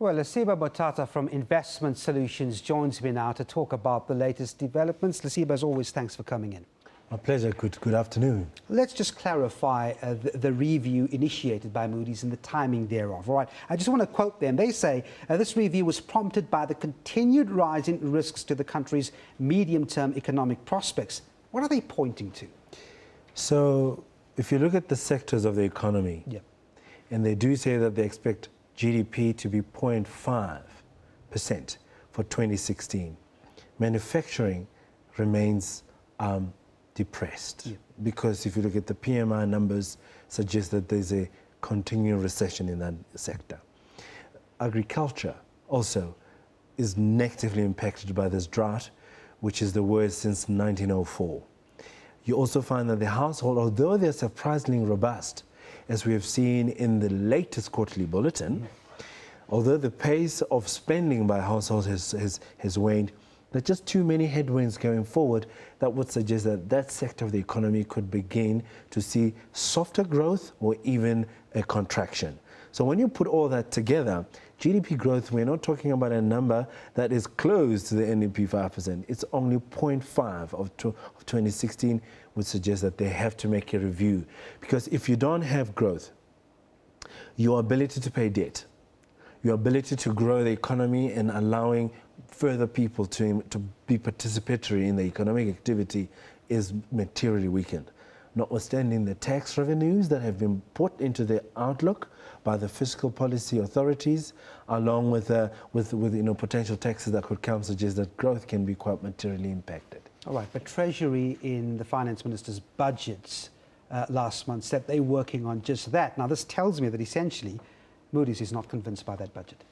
Well, Lesiba Mothata from Investment Solutions joins me now to talk about the latest developments. Lesiba, as always, thanks for coming in. My pleasure. Good afternoon. Let's just clarify the review initiated by Moody's and the timing thereof. All right. I just want to quote them. They say this review was prompted by the continued rise in risks to the country's medium-term economic prospects. What are they pointing to? So, if you look at the sectors of the economy, and they do say that they expect GDP to be 0.5% for 2016. Manufacturing remains depressed because if you look at the PMI numbers, suggest that there's a continuing recession in that sector. Agriculture also is negatively impacted by this drought, which is the worst since 1904. You also find that the household, although they're surprisingly robust, as we have seen in the latest quarterly bulletin, although the pace of spending by households has waned, there are just too many headwinds going forward that would suggest that that sector of the economy could begin to see softer growth or even a contraction. So when you put all that together, GDP growth, we're not talking about a number that is close to the NDP 5%. It's only 0.5 of 2016, would suggest that they have to make a review. Because if you don't have growth, your ability to pay debt, your ability to grow the economy and allowing further people to be participatory in the economic activity is materially weakened. Notwithstanding the tax revenues that have been put into the outlook by the fiscal policy authorities, along with potential taxes that could come, suggests that growth can be quite materially impacted. All right, but Treasury in the Finance Minister's budgets last month said they're working on just that. Now, this tells me that essentially Moody's is not convinced by that budget.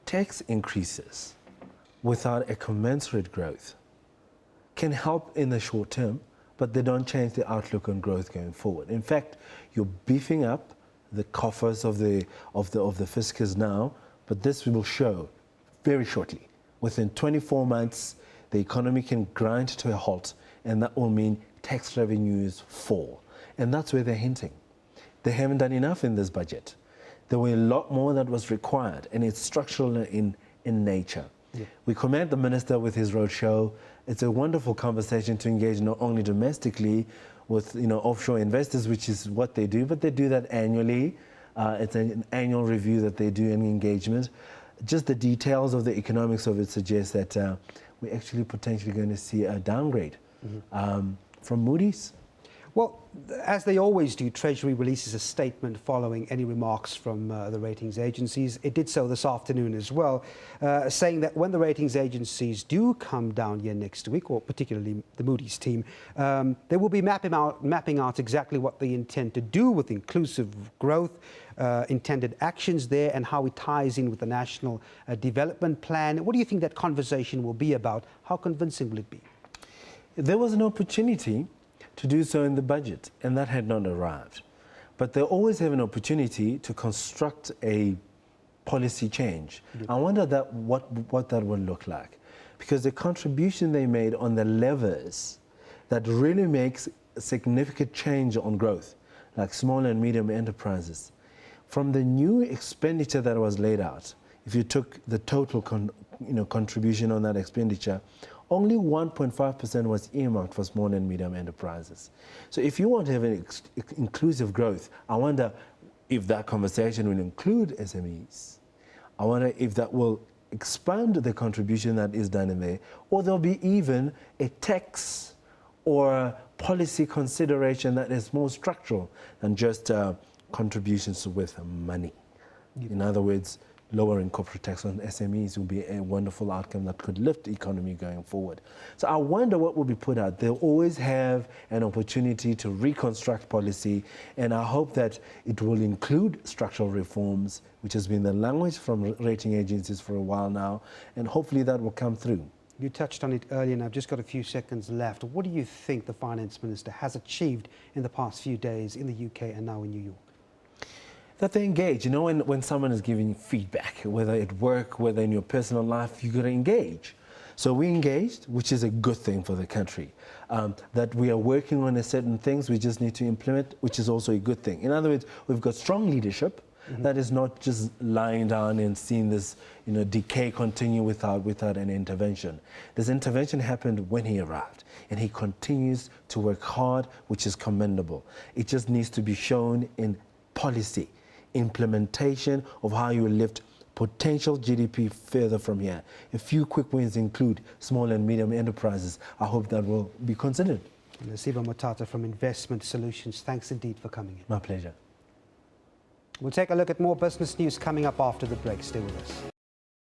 Tax increases without a commensurate growth can help in the short term, but they don't change the outlook on growth going forward. In fact, you're beefing up the coffers of the fiscus now, but this will show very shortly. Within 24 months, the economy can grind to a halt, and that will mean tax revenues fall. And that's where they're hinting. They haven't done enough in this budget. There were a lot more that was required, and it's structural in nature. We commend the minister with his roadshow. It's a wonderful conversation to engage not only domestically with offshore investors, which is what they do, but they do that annually. It's an annual review that they do in engagement. Just the details of the economics of it suggest that we're actually potentially going to see a downgrade from Moody's. Well, as they always do, Treasury releases a statement following any remarks from the ratings agencies. It did so this afternoon as well, saying that when the ratings agencies do come down here next week, or particularly the Moody's team, they will be mapping out exactly what they intend to do with inclusive growth, intended actions there, and how it ties in with the National Development Plan. What do you think that conversation will be about? How convincing will it be? There was an opportunity to do so in the budget, and that had not arrived. But they always have an opportunity to construct a policy change. I wonder what that would look like, because the contribution they made on the levers that really makes a significant change on growth, like small and medium enterprises, from the new expenditure that was laid out, if you took the total contribution on that expenditure, only 1.5% was earmarked for small and medium enterprises. So if you want to have an inclusive growth, I wonder if that conversation will include SMEs. I wonder if that will expand the contribution that is done in there, or there'll be even a tax or a policy consideration that is more structural than just contributions with money. In other words, lowering corporate tax on SMEs will be a wonderful outcome that could lift the economy going forward. So I wonder what will be put out. They'll always have an opportunity to reconstruct policy, and I hope that it will include structural reforms, which has been the language from rating agencies for a while now, and hopefully that will come through. You touched on it earlier, and I've just got a few seconds left. What do you think the Finance Minister has achieved in the past few days in the UK and now in New York? That they engage. When someone is giving you feedback, whether at work, whether in your personal life, you've got to engage. So we engaged, which is a good thing for the country. That we are working on certain things we just need to implement, which is also a good thing. In other words, we've got strong leadership that is not just lying down and seeing this, decay continue without an intervention. This intervention happened when he arrived, and he continues to work hard, which is commendable. It just needs to be shown in policy, implementation of how you lift potential GDP further from here. A few quick wins include small and medium enterprises. I hope that will be considered. Lesiba Mothata from Investment Solutions, thanks indeed for coming in. My pleasure. We'll take a look at more business news coming up after the break. Stay with us.